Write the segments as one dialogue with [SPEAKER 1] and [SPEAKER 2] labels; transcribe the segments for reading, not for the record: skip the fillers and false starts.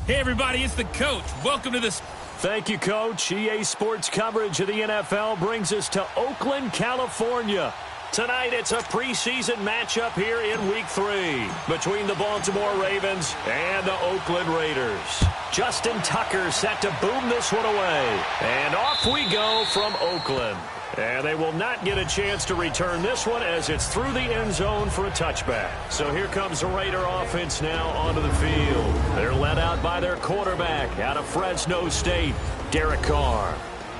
[SPEAKER 1] Hey, everybody, it's the coach. Welcome to this.
[SPEAKER 2] Thank you, Coach. EA Sports coverage of the NFL brings us to Oakland, California. Tonight, it's a preseason matchup here in Week 3 between the Baltimore Ravens and the Oakland Raiders. Justin Tucker set to boom this one away. And off we go from Oakland. And they will not get a chance to return this one as it's through the end zone for a touchback. So here comes the Raider offense now onto the field. They're led out by their quarterback out of Fresno State, Derek Carr.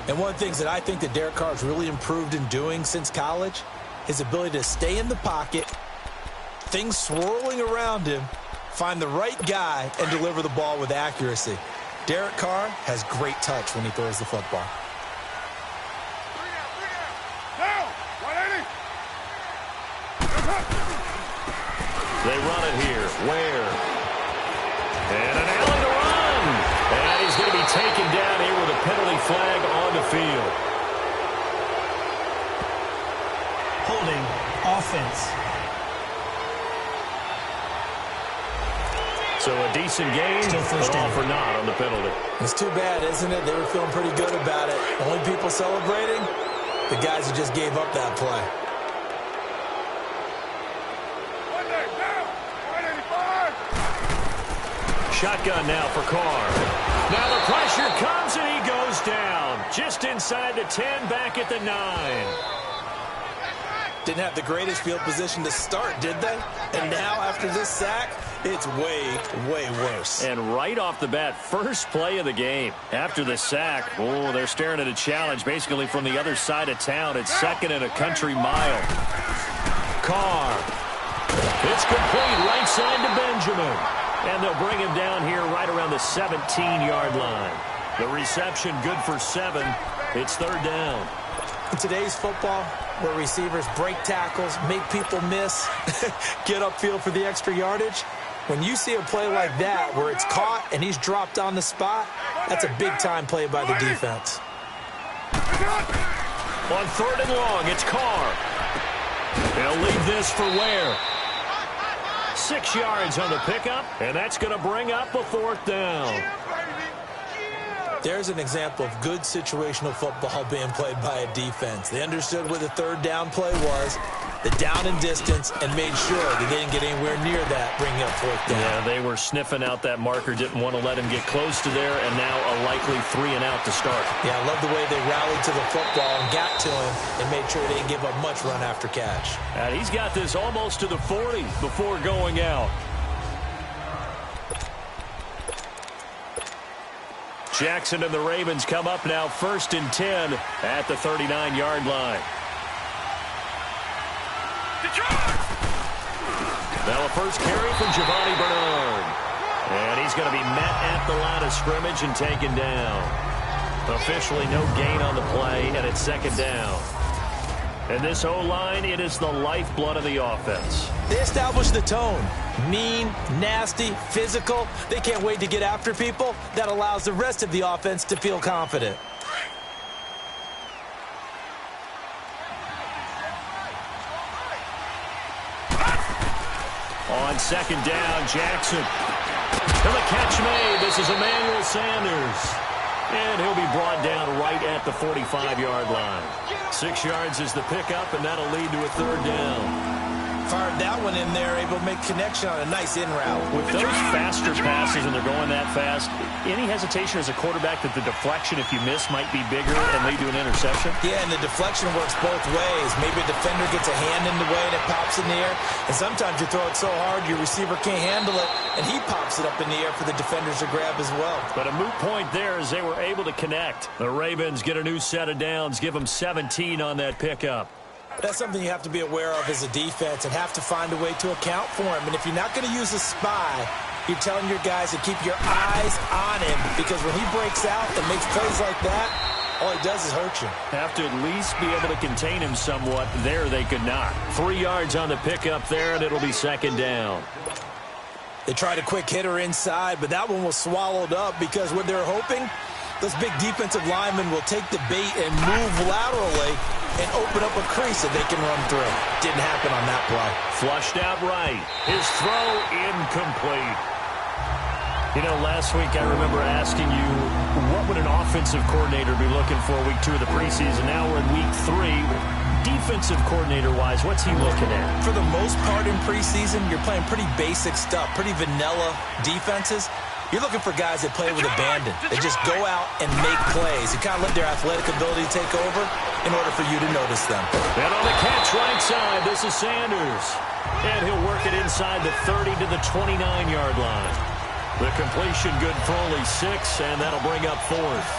[SPEAKER 3] And one of the things that I think that Derek Carr has really improved in doing since college, his ability to stay in the pocket, things swirling around him, find the right guy, and deliver the ball with accuracy. Derek Carr has great touch when he throws the football.
[SPEAKER 2] They run it here. Ware. And an alley to run. And he's going to be taken down here with a penalty flag on the field.
[SPEAKER 4] Holding offense.
[SPEAKER 2] So a decent game,
[SPEAKER 4] Still first
[SPEAKER 2] but all
[SPEAKER 4] down.
[SPEAKER 2] for naught on the penalty.
[SPEAKER 3] It's too bad, isn't it? They were feeling pretty good about it. Only people celebrating, the guys who just gave up that play.
[SPEAKER 2] Shotgun now for Carr. Now the pressure comes and he goes down. Just inside the 10, back at the 9.
[SPEAKER 3] Didn't have the greatest field position to start, did they? And now after this sack, it's way, way worse.
[SPEAKER 2] And right off the bat, first play of the game. After the sack, oh, they're staring at a challenge basically from the other side of town. It's second and a country mile. Carr. It's complete right side to Benjamin. And they'll bring him down here right around the 17-yard line. The reception good for 7. It's third down.
[SPEAKER 3] In today's football, where receivers break tackles, make people miss, get upfield for the extra yardage, when you see a play like that where it's caught and he's dropped on the spot, that's a big-time play by the defense.
[SPEAKER 2] On third and long, it's Carr. They'll leave this for Ware. 6 yards on the pickup, and that's going to bring up a fourth down.
[SPEAKER 3] There's an example of good situational football being played by a defense. They understood where the third down play was, the down and distance, and made sure that they didn't get anywhere near that, bringing up fourth down.
[SPEAKER 2] Yeah, they were sniffing out that marker, didn't want to let him get close to there, and now a likely 3 and out to start.
[SPEAKER 3] Yeah, I love the way they rallied to the football and got to him and made sure they didn't give up much run after catch.
[SPEAKER 2] And he's got this almost to the 40 before going out. Jackson and the Ravens come up now first and 10 at the 39-yard line. Now a first carry from Giovanni Bernard. And he's going to be met at the line of scrimmage and taken down. Officially no gain on the play, and it's second down. And this O-line, it is the lifeblood of the offense.
[SPEAKER 3] They established the tone. Mean, nasty, physical. They can't wait to get after people. That allows the rest of the offense to feel confident.
[SPEAKER 2] On second down, Jackson. And the catch made. This is Emmanuel Sanders. And he'll be brought down right at the 45-yard line. 6 yards is the pickup, and that'll lead to a third down.
[SPEAKER 3] Fired that one in there, able to make connection on a nice in route.
[SPEAKER 2] With those faster passes and they're going that fast, any hesitation as a quarterback that the deflection, if you miss, might be bigger and lead to an interception?
[SPEAKER 3] Yeah, and the deflection works both ways. Maybe a defender gets a hand in the way and it pops in the air. And sometimes you throw it so hard your receiver can't handle it, and he pops it up in the air for the defenders to grab as well.
[SPEAKER 2] But a moot point there as they were able to connect. The Ravens get a new set of downs, give them 17 on that pickup.
[SPEAKER 3] That's something you have to be aware of as a defense and have to find a way to account for him. And if you're not going to use a spy, you're telling your guys to keep your eyes on him, because when he breaks out and makes plays like that, all he does is hurt you.
[SPEAKER 2] Have to at least be able to contain him somewhat. There they could not. 3 yards on the pickup there, and it'll be second down.
[SPEAKER 3] They tried a quick hitter inside, but that one was swallowed up because what they're hoping, those big defensive linemen will take the bait and move laterally and open up a crease that they can run through. Didn't happen on that play.
[SPEAKER 2] Flushed out right. His throw incomplete. You know, last week I remember asking you, what would an offensive coordinator be looking for week 2 of the preseason? Now we're in week 3. Defensive coordinator-wise, what's he looking at?
[SPEAKER 3] For the most part in preseason, you're playing pretty basic stuff, pretty vanilla defenses. You're looking for guys that play with abandon. They just go out and make plays. You kind of let their athletic ability take over in order for you to notice them.
[SPEAKER 2] And on the catch right side, this is Sanders. And he'll work it inside the 30 to the 29-yard line. The completion good for only 6, and that'll bring up 4th.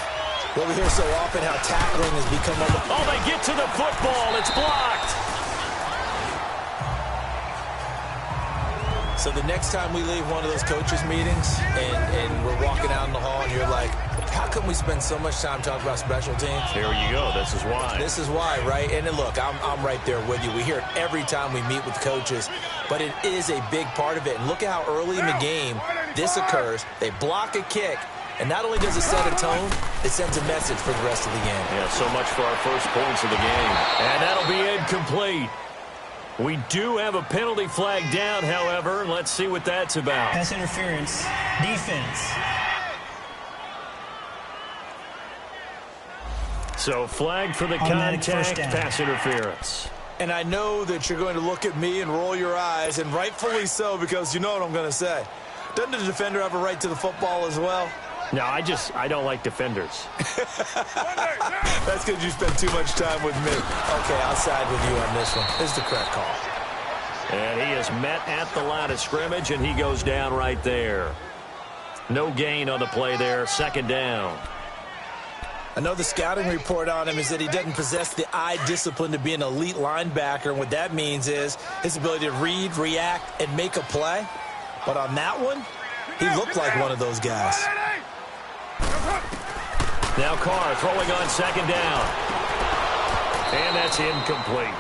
[SPEAKER 3] What we hear so often, how tackling has become...
[SPEAKER 2] Oh, they get to the football. It's blocked.
[SPEAKER 3] So the next time we leave one of those coaches' meetings and we're walking out in the hall and you're like, how come we spend so much time talking about special teams?
[SPEAKER 2] Here you go. This is why.
[SPEAKER 3] This is why, right? And then look, I'm right there with you. We hear it every time we meet with coaches, but it is a big part of it. And look at how early in the game this occurs. They block a kick, and not only does it set a tone, it sends a message for the rest of the game.
[SPEAKER 2] Yeah, so much for our first points of the game. And that'll be incomplete. We do have a penalty flag down, however. Let's see what that's about.
[SPEAKER 4] Pass interference. Defense.
[SPEAKER 2] So flag for the contact, pass interference.
[SPEAKER 3] And I know that you're going to look at me and roll your eyes, and rightfully so, because you know what I'm going to say. Doesn't the defender have a right to the football as well?
[SPEAKER 2] No, I don't like defenders.
[SPEAKER 3] That's because you spend too much time with me. Okay, I'll side with you on this one. This is the correct call.
[SPEAKER 2] And he is met at the line of scrimmage, and he goes down right there. No gain on the play there, 2nd down.
[SPEAKER 3] I know the scouting report on him is that he doesn't possess the eye discipline to be an elite linebacker. And what that means is his ability to read, react, and make a play. But on that one, he looked like one of those guys.
[SPEAKER 2] Now Carr throwing on 2nd down. And that's incomplete.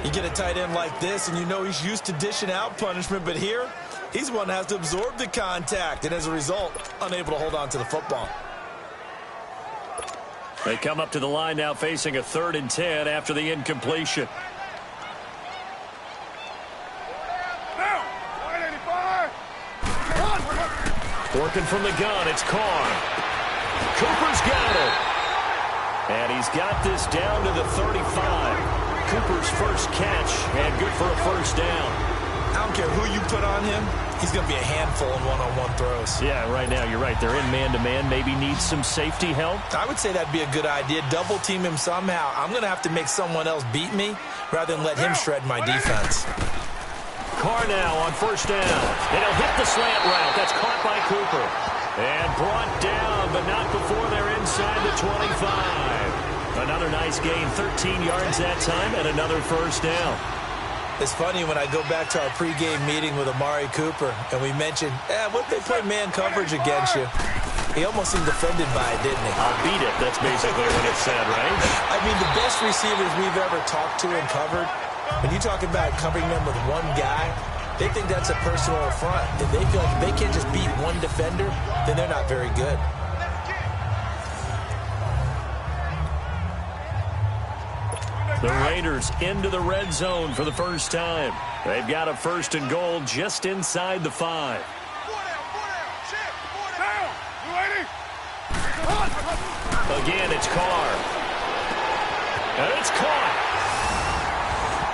[SPEAKER 3] You get a tight end like this, and you know he's used to dishing out punishment. But here, he's one that has to absorb the contact. And as a result, unable to hold on to the football.
[SPEAKER 2] They come up to the line now facing a 3rd and 10 after the incompletion. Working from the gun, it's Carr. Cooper's got it. And he's got this down to the 35. Cooper's first catch, and good for a 1st down.
[SPEAKER 3] I don't care who you put on him, he's going to be a handful in one-on-one throws.
[SPEAKER 2] Yeah, right now, you're right. They're in man-to-man. Maybe needs some safety help.
[SPEAKER 3] I would say that'd be a good idea. Double team him somehow. I'm going to have to make someone else beat me rather than let him shred my defense.
[SPEAKER 2] Carr now on 1st down. And he'll hit the slant route. That's caught by Cooper. And brought down, but not before they're inside the 25. Another nice gain, 13 yards that time, and another 1st down.
[SPEAKER 3] It's funny when I go back to our pregame meeting with Amari Cooper, and we mentioned, what if they play man coverage against you? He almost seemed offended by it, didn't he?
[SPEAKER 2] I'll beat it. That's basically what it said, right?
[SPEAKER 3] I mean, the best receivers we've ever talked to and covered, when you talk about covering them with one guy, they think that's a personal affront. If they feel like if they can't just beat one defender, then they're not very good.
[SPEAKER 2] The Raiders into the red zone for the first time. They've got a 1st and goal just inside the 5. Again, it's Carr. And it's caught.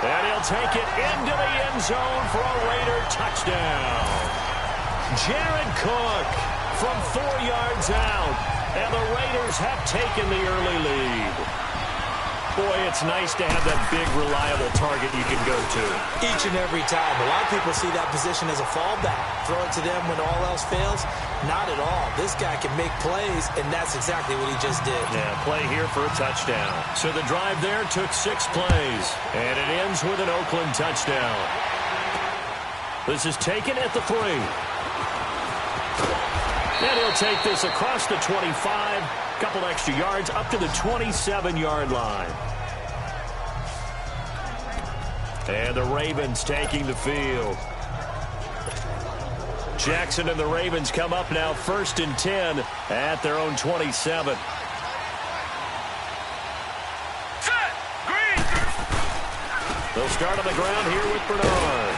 [SPEAKER 2] And he'll take it into the end zone for a Raider touchdown. Jared Cook from 4 yards out. And the Raiders have taken the early lead. Boy, it's nice to have that big, reliable target you can go to.
[SPEAKER 3] Each and every time. A lot of people see that position as a fallback. Throw it to them when all else fails. Not at all. This guy can make plays, and that's exactly what he just did.
[SPEAKER 2] Yeah, play here for a touchdown. So the drive there took 6 plays, and it ends with an Oakland touchdown. This is taken at the 3. And he'll take this across the 25. Couple extra yards up to the 27-yard line. And the Ravens taking the field. Jackson and the Ravens come up now 1st and 10 at their own 27. They'll start on the ground here with Bernard.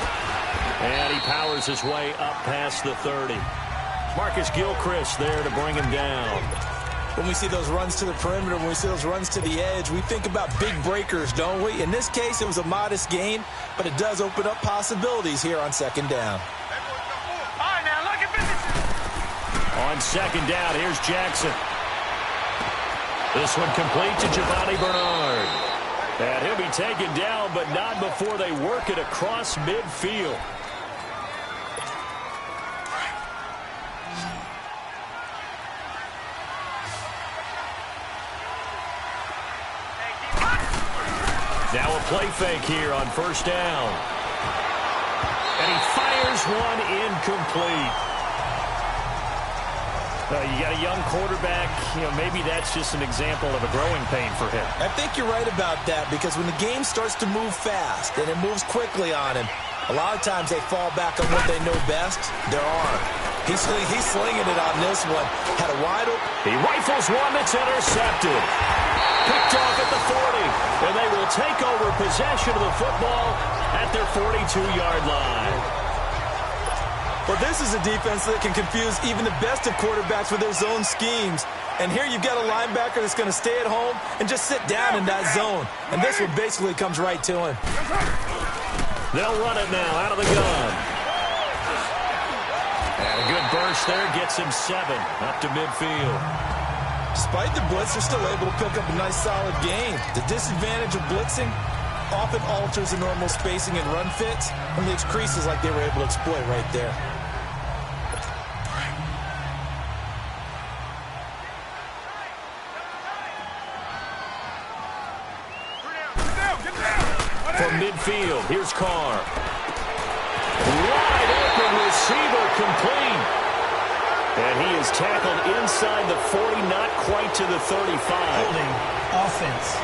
[SPEAKER 2] And he powers his way up past the 30. Marcus Gilchrist there to bring him down.
[SPEAKER 3] When we see those runs to the perimeter, when we see those runs to the edge, we think about big breakers, don't we? In this case, it was a modest gain, but it does open up possibilities here on second down.
[SPEAKER 2] On second down, here's Jackson. This one complete to Giovanni Bernard. And he'll be taken down, but not before they work it across midfield. Now a play fake here on first down. And he fires one incomplete. You got a young quarterback. Maybe that's just an example of a growing pain for him.
[SPEAKER 3] I think you're right about that, because when the game starts to move fast and it moves quickly on him, a lot of times they fall back on what they know best, their arm. He's slinging it on this one. Had a wide open.
[SPEAKER 2] He rifles one that's intercepted. Picked off at the 40. And they will take over possession of the football at their 42-yard line.
[SPEAKER 3] Well, this is a defense that can confuse even the best of quarterbacks with their zone schemes. And here you've got a linebacker that's going to stay at home and just sit down in that zone. And this one basically comes right to him.
[SPEAKER 2] They'll run it now out of the gun. And a good burst there gets him 7 up to midfield.
[SPEAKER 3] Despite the blitz, they're still able to pick up a nice solid gain. The disadvantage of blitzing often alters the normal spacing and run fits and leaves creases like they were able to exploit right there.
[SPEAKER 2] From midfield, here's Carr. Wide open receiver complete. And he is tackled inside the 40, not quite to the 35.
[SPEAKER 4] Holding offense.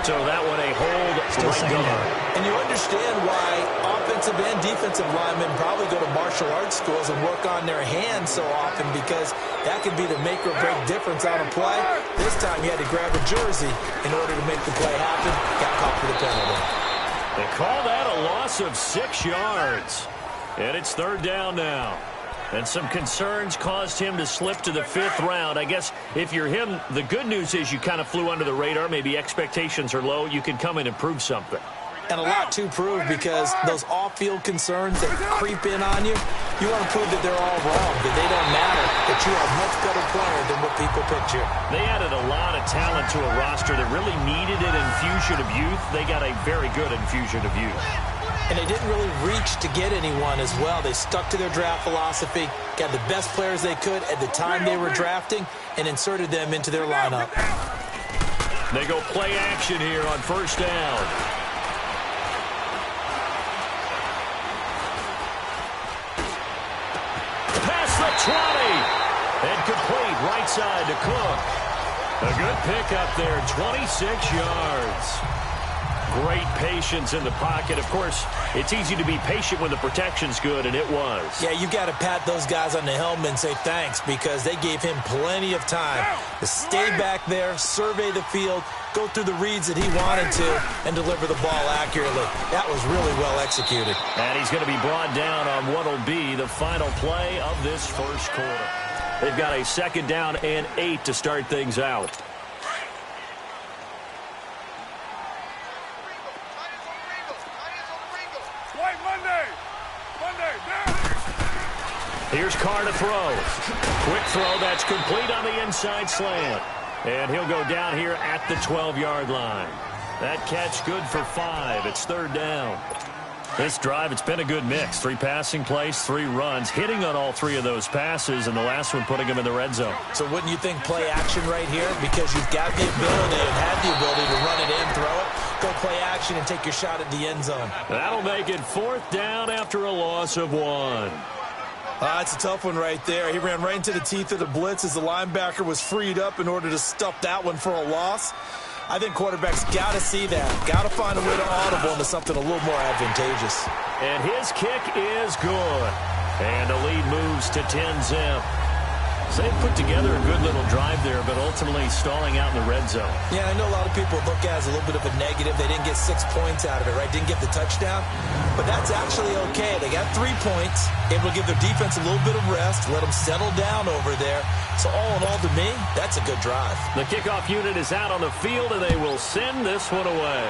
[SPEAKER 2] So that one a hold.
[SPEAKER 4] Still second down.
[SPEAKER 3] And you understand why offensive and defensive linemen probably go to martial arts schools and work on their hands so often, because that can be the make or break difference on a play. This time he had to grab a jersey in order to make the play happen. Got caught for the penalty.
[SPEAKER 2] They call that a loss of 6 yards. And it's third down now. And some concerns caused him to slip to the 5th round. I guess if you're him, the good news is you kind of flew under the radar. Maybe expectations are low. You can come in and prove something.
[SPEAKER 3] And a lot to prove, because those off-field concerns that creep in on you, you want to prove that they're all wrong, that they don't matter, that you are a much better player than what people picture.
[SPEAKER 2] They added a lot of talent to a roster that really needed an infusion of youth. They got a very good infusion of youth.
[SPEAKER 3] And they didn't really reach to get anyone as well. They stuck to their draft philosophy, got the best players they could at the time they were drafting, and inserted them into their lineup.
[SPEAKER 2] They go play action here on first down. Past the 20. And complete right side to Cook. A good pickup there, 26 yards. Great patience in the pocket. Of course, it's easy to be patient when the protection's good, and it was.
[SPEAKER 3] Yeah, you got to pat those guys on the helmet and say thanks, because they gave him plenty of time to stay back there, survey the field, go through the reads that he wanted to, and deliver the ball accurately. That was really well executed.
[SPEAKER 2] And he's going to be brought down on what will be the final play of this first quarter. They've got a second down and 8 to start things out. Here's Carr to throw. Quick throw, that's complete on the inside slant. And he'll go down here at the 12-yard line. That catch good for 5. It's third down. This drive, it's been a good mix. 3 passing plays, 3 runs, hitting on all 3 of those passes, and the last one putting him in the red zone.
[SPEAKER 3] So wouldn't you think play action right here? Because you've got the ability and had the ability to run it in, throw it, go play action, and take your shot at the end zone.
[SPEAKER 2] That'll make it 4th down after a loss of 1.
[SPEAKER 3] That's a tough one right there. He ran right into the teeth of the blitz as the linebacker was freed up in order to stuff that one for a loss. I think quarterbacks got to see that. Got to find a way to audible into something a little more advantageous.
[SPEAKER 2] And his kick is good. And the lead moves to 10-zip. So they put together a good little drive there, but ultimately stalling out in the red zone.
[SPEAKER 3] Yeah, I know a lot of people look at it as a little bit of a negative. They didn't get 6 points out of it, right? Didn't get the touchdown. But that's actually okay. They got 3 points, able to give their defense a little bit of rest, let them settle down over there. So all in all, to me, that's a good drive.
[SPEAKER 2] The kickoff unit is out on the field, and they will send this one away.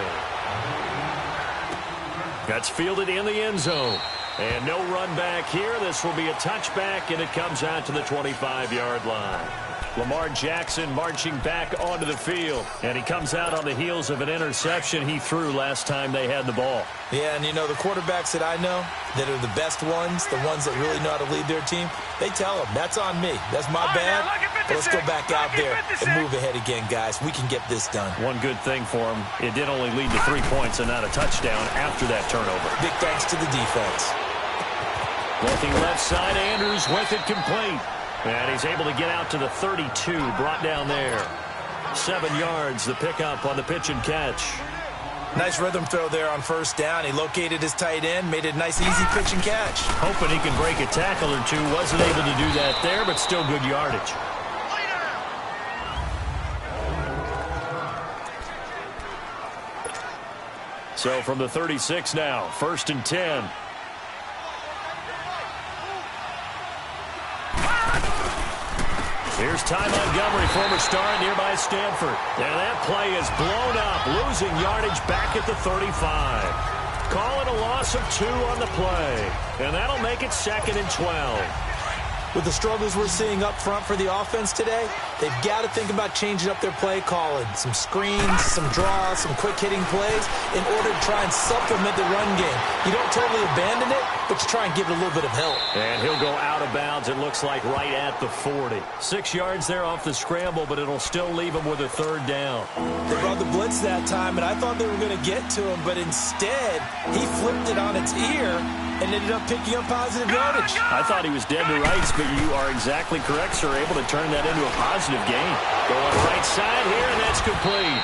[SPEAKER 2] That's fielded in the end zone. And no run back here. This will be a touchback, and it comes out to the 25-yard line. Lamar Jackson marching back onto the field. And he comes out on the heels of an interception he threw last time they had the ball.
[SPEAKER 3] Yeah, and you know, the quarterbacks that I know that are the best ones, the ones that really know how to lead their team, they tell them, that's on me. That's my bad. But let's go back out there and move ahead again, guys. We can get this done.
[SPEAKER 2] One good thing for him, it did only lead to 3 points and not a touchdown after that turnover.
[SPEAKER 3] Big thanks to the defense.
[SPEAKER 2] Looking left side, Andrews with it complete. And he's able to get out to the 32, brought down there. 7 yards, the pickup on the pitch and catch.
[SPEAKER 3] Nice rhythm throw there on first down. He located his tight end, made it a nice, easy pitch and catch.
[SPEAKER 2] Hoping he can break a tackle or two. Wasn't able to do that there, but still good yardage. So from the 36 now, 1st and 10. Here's Ty Montgomery, former star at nearby Stanford. And that play is blown up, losing yardage back at the 35. Call it a loss of 2 on the play. And that'll make it 2nd and 12.
[SPEAKER 3] With the struggles we're seeing up front for the offense today, they've got to think about changing up their play calling. Some screens, some draws, some quick-hitting plays in order to try and supplement the run game. You don't totally abandon it, but you try and give it a little bit of help.
[SPEAKER 2] And he'll go out of bounds, it looks like, right at the 40. 6 yards there off the scramble, but it'll still leave him with a 3rd down.
[SPEAKER 3] They brought the blitz that time, and I thought they were going to get to him, but instead, he flipped it on its ear and ended up picking up positive yardage.
[SPEAKER 2] I thought he was dead to rights, but you are exactly correct, sir. Able to turn that into a positive gain. Going right side here, and that's complete.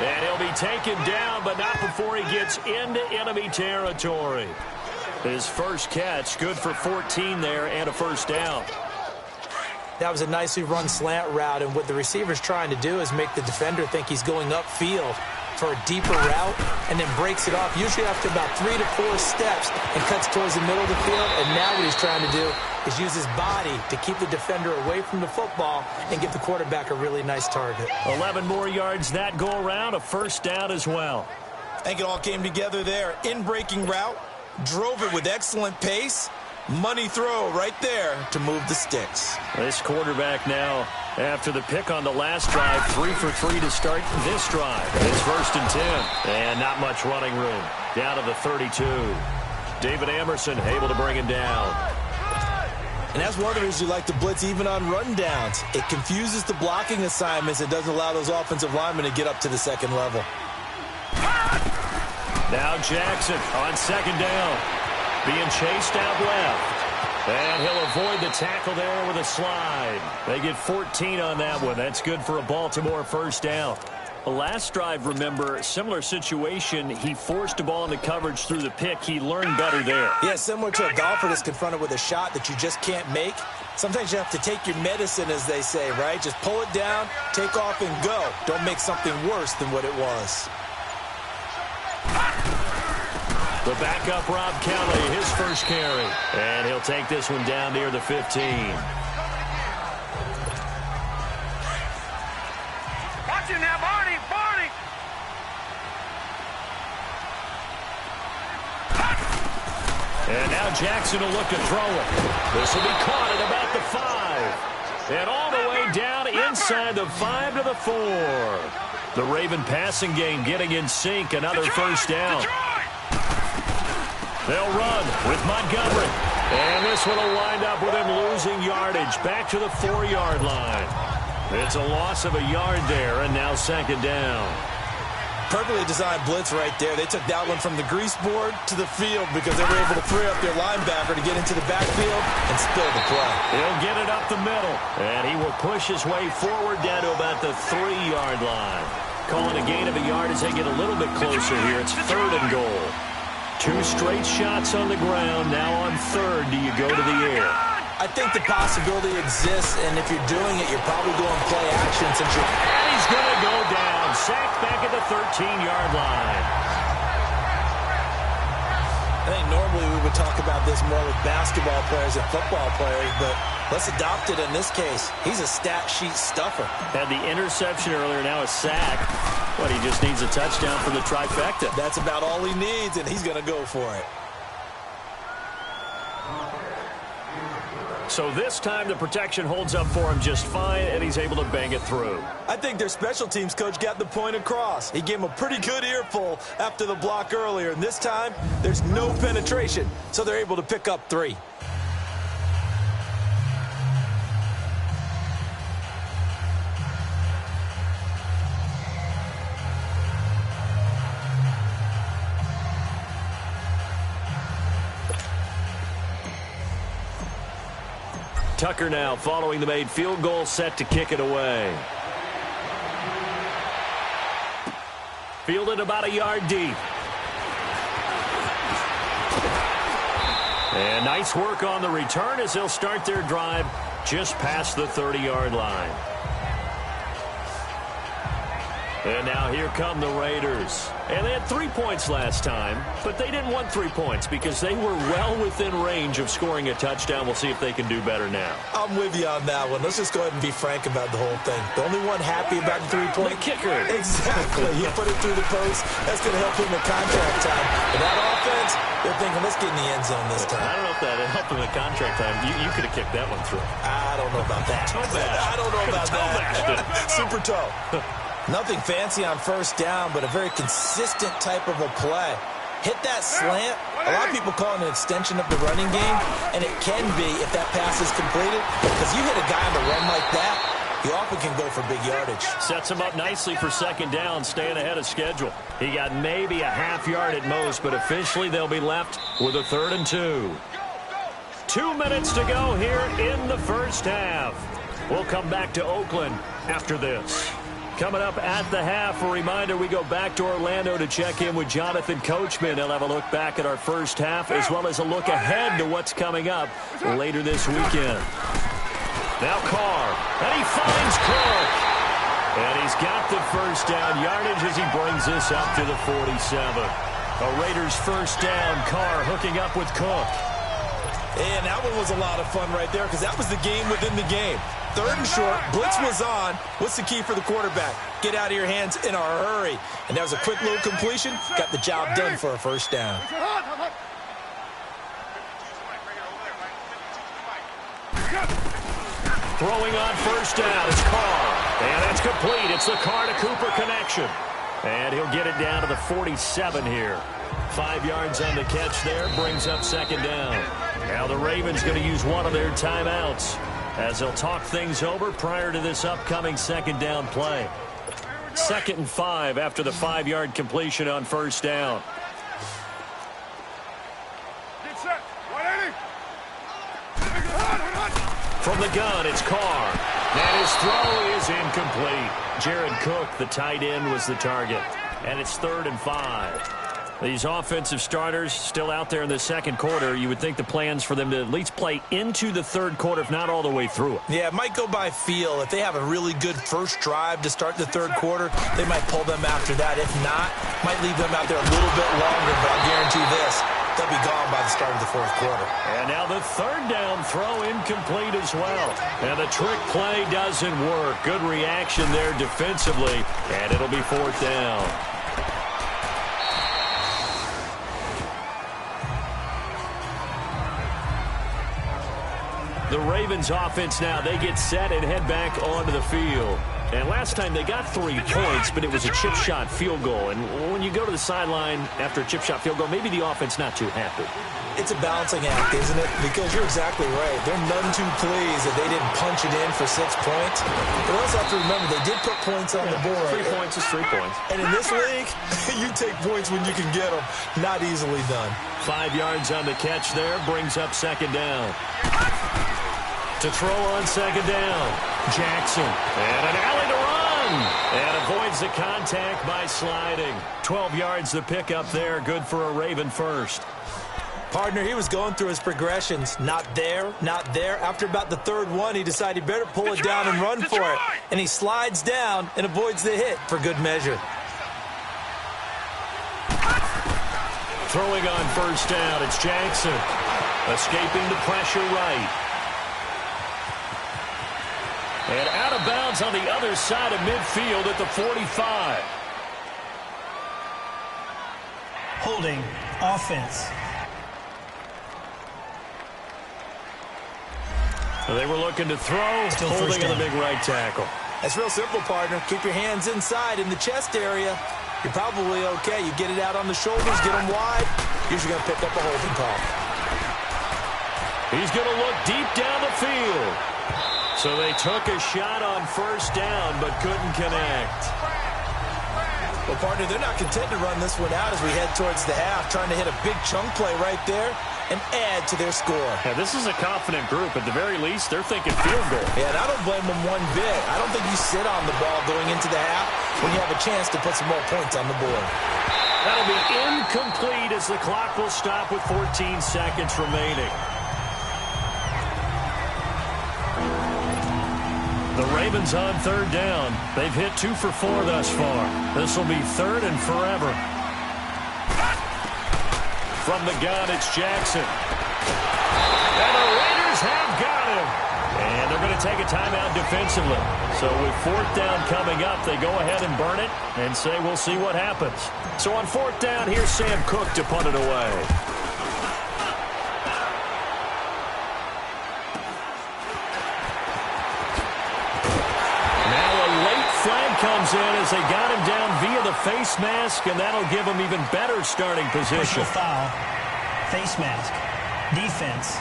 [SPEAKER 2] And he'll be taken down, but not before he gets into enemy territory. His first catch, good for 14 there and a 1st down.
[SPEAKER 3] That was a nicely run slant route, and what the receiver's trying to do is make the defender think he's going upfield for a deeper route, and then breaks it off, usually after about 3 to 4 steps, and cuts towards the middle of the field. And now what he's trying to do is use his body to keep the defender away from the football and give the quarterback a really nice target.
[SPEAKER 2] 11 more yards that go around, a 1st down as well.
[SPEAKER 3] I think it all came together there. In-breaking route, drove it with excellent pace. Money throw right there to move the sticks.
[SPEAKER 2] This quarterback now, after the pick on the last drive, 3 for 3 to start this drive. It's 1st and 10, and not much running room. Down to the 32. David Emerson able to bring him down.
[SPEAKER 3] And that's one of the reasons you like to blitz even on rundowns. It confuses the blocking assignments. It doesn't allow those offensive linemen to get up to the 2nd level.
[SPEAKER 2] Now Jackson on 2nd down. Being chased out left. And he'll avoid the tackle there with a slide. They get 14 on that one. That's good for a Baltimore 1st down. The last drive, remember, similar situation. He forced the ball into coverage through the pick. He learned better there.
[SPEAKER 3] Yeah, similar to a golfer that's confronted with a shot that you just can't make. Sometimes you have to take your medicine, as they say, right? Just pull it down, take off, and go. Don't make something worse than what it was.
[SPEAKER 2] The backup, Rob Kelly, his first carry. And he'll take this one down near the 15.
[SPEAKER 1] Watch him now, Barney! Barney!
[SPEAKER 2] And now Jackson will look to throw it. This will be caught at about the 5. And all the way down inside the 5 to the 4. The Raven passing game getting in sync. Another 1st down. They'll run with Montgomery. And this one will wind up with him losing yardage back to the 4-yard line. It's a loss of a yard there, and now 2nd down.
[SPEAKER 3] Perfectly designed blitz right there. They took that one from the grease board to the field because they were able to free up their linebacker to get into the backfield and spill the play.
[SPEAKER 2] He'll get it up the middle, and he will push his way forward down to about the 3-yard line. Calling a gain of a yard as they get a little bit closer here. It's 3rd and goal. 2 straight shots on the ground. Now on 3rd, do you go to the air?
[SPEAKER 3] I think the possibility exists, and if you're doing it, you're probably going play action since you're...
[SPEAKER 2] And he's going to go down. Sacked back at the 13-yard line.
[SPEAKER 3] I think normally we would talk about this more with basketball players and football players, but let's adopt it in this case. He's a stat sheet stuffer.
[SPEAKER 2] Had the interception earlier, now a sack. But he just needs a touchdown for the trifecta.
[SPEAKER 3] That's about all he needs, and he's going to go for it.
[SPEAKER 2] So this time the protection holds up for him just fine, and he's able to bang it through.
[SPEAKER 3] I think their special teams coach got the point across. He gave him a pretty good earful after the block earlier, and this time there's no penetration, so they're able to pick up 3.
[SPEAKER 2] Tucker now following the made field goal, set to kick it away. Fielded about a yard deep. And nice work on the return as they'll start their drive just past the 30-yard line. And now here come the Raiders. And they had 3 points last time, but they didn't want 3 points because they were well within range of scoring a touchdown. We'll see if they can do better now.
[SPEAKER 3] I'm with you on that one. Let's just go ahead and be frank about the whole thing. The only one happy about the 3-point...
[SPEAKER 2] The kicker.
[SPEAKER 3] Exactly. He put it through the post. That's going to help him in contract time. But that offense, they're thinking, let's get in the end zone this time.
[SPEAKER 2] I don't know if that helped him in contract time. You could have kicked that one through.
[SPEAKER 3] I don't know about that.
[SPEAKER 2] Toe bash.
[SPEAKER 3] I don't know about that. Super toe. Nothing fancy on first down, but a very consistent type of a play. Hit that slant. A lot of people call it an extension of the running game, and it can be if that pass is completed. Because you hit a guy on the run like that, he often can go for big yardage.
[SPEAKER 2] Sets him up nicely for second down, staying ahead of schedule. He got maybe a half yard at most, but officially they'll be left with a 3rd and 2. 2 minutes to go here in the first half. We'll come back to Oakland after this. Coming up at the half, a reminder, we go back to Orlando to check in with Jonathan Coachman. He'll have a look back at our first half as well as a look ahead to what's coming up later this weekend. Now Carr, and he finds Cook. And he's got the first down yardage as he brings this up to the 47. A Raiders first down, Carr hooking up with Cook.
[SPEAKER 3] And that one was a lot of fun right there because that was the game within the game. 3rd and short, blitz was on. What's the key for the quarterback? Get out of your hands in a hurry. And that was a quick little completion. Got the job done for a first down.
[SPEAKER 2] Throwing on first down is Carr. And that's complete. It's the Carr to Cooper connection. And he'll get it down to the 47 here. 5 yards on the catch there. Brings up second down. Now the Ravens going to use one of their timeouts as they'll talk things over prior to this upcoming second down play. 2nd and 5 after the 5-yard completion on first down. From the gun, it's Carr. And his throw is incomplete. Jared Cook, the tight end, was the target. And it's 3rd and 5. These offensive starters still out there in the second quarter. You would think the plans for them to at least play into the third quarter, if not all the way through it.
[SPEAKER 3] Yeah, it might go by feel. If they have a really good first drive to start the third quarter, they might pull them after that. If not, might leave them out there a little bit longer, but I'll guarantee this. They'll be gone by the start of the fourth quarter.
[SPEAKER 2] And now the 3rd down throw incomplete as well. And the trick play doesn't work. Good reaction there defensively, and it'll be 4th down. The Ravens offense now, they get set and head back onto the field. And last time they got 3 points, but it was a chip shot field goal. And when you go to the sideline after a chip shot field goal, maybe the offense not too happy.
[SPEAKER 3] It's a balancing act, isn't it? Because you're exactly right. They're none too pleased that they didn't punch it in for 6 points. But also have to remember, they did put points on the board.
[SPEAKER 2] 3 points is 3 points.
[SPEAKER 3] And in this league, you take points when you can get them. Not easily done.
[SPEAKER 2] 5 yards on the catch there, brings up second down. To throw on second down, Jackson. And an alley to run. And avoids the contact by sliding. 12 yards the pickup there, good for a Raven first.
[SPEAKER 3] Partner, he was going through his progressions. Not there, not there. After about the third one, he decided he better pull it down and run for it. And he slides down and avoids the hit for good measure.
[SPEAKER 2] Throwing on first down, it's Jackson. Escaping the pressure right. And out of bounds on the other side of midfield at the 45.
[SPEAKER 4] Holding offense.
[SPEAKER 2] They were looking to throw,
[SPEAKER 4] Still
[SPEAKER 2] holding
[SPEAKER 4] first
[SPEAKER 2] on the
[SPEAKER 4] down.
[SPEAKER 2] big right tackle.
[SPEAKER 3] That's real simple, partner. Keep your hands inside in the chest area. You're probably okay. You get it out on the shoulders, get them wide. Usually going to pick up a holding call.
[SPEAKER 2] He's going to look deep down the field. So they took a shot on first down, but couldn't connect.
[SPEAKER 3] Well, partner, they're not content to run this one out as we head towards the half, trying to hit a big chunk play right there and add to their score.
[SPEAKER 2] Yeah, this is a confident group. At the very least, they're thinking field goal.
[SPEAKER 3] Yeah, and I don't blame them one bit. I don't think you sit on the ball going into the half when you have a chance to put some more points on the board.
[SPEAKER 2] That'll be incomplete as the clock will stop with 14 seconds remaining. The Ravens on third down. They've hit 2 for 4 thus far. This will be third and forever. From the gun, it's Jackson. And the Raiders have got him. And they're going to take a timeout defensively. So with fourth down coming up, they go ahead and burn it and say we'll see what happens. So on fourth down, here's Sam Cook to punt it away. Comes in as they got him down via the face mask, and that'll give him even better starting position.
[SPEAKER 4] Personal foul, face mask, defense.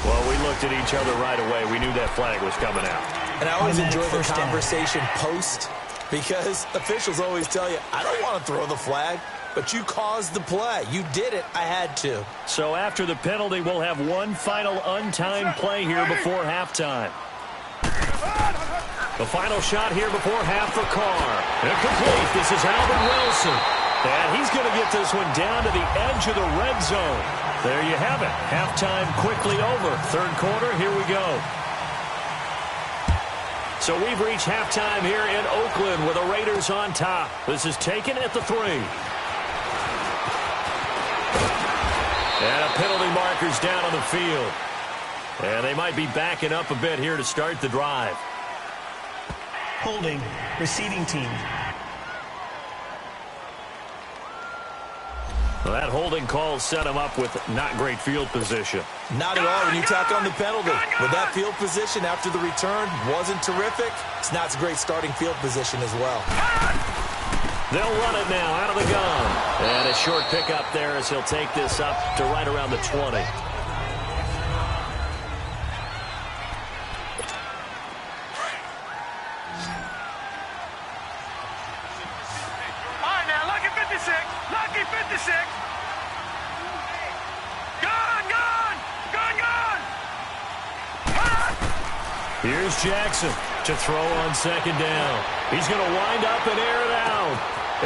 [SPEAKER 2] Well, we looked at each other right away. We knew that flag was coming out.
[SPEAKER 3] And I always enjoy the
[SPEAKER 4] First down.
[SPEAKER 3] conversation post because officials always tell you, I don't want to throw the flag. But you caused the play. You did it. I had to.
[SPEAKER 2] So after the penalty, we'll have one final untimed play here before halftime. The final shot here before half for Carr. Incomplete. This is Alvin Wilson. And he's going to get this one down to the edge of the red zone. There you have it. Halftime quickly over. Third quarter, here we go. So we've reached halftime here in Oakland with the Raiders on top. This is taken at the 3. And a penalty marker's down on the field. And they might be backing up a bit here to start the drive.
[SPEAKER 4] Holding, receiving team.
[SPEAKER 2] Well, that holding call set him up with not great field position.
[SPEAKER 3] Not at all when you tack on the penalty. With that field position after the return wasn't terrific. It's not a great starting field position as well.
[SPEAKER 2] They'll run it now out of the gun. And a short pickup there as he'll take this up to right around the 20.
[SPEAKER 1] Lucky 56. Gone.
[SPEAKER 2] Here's Jackson to throw on second down. He's going to wind up and air it out.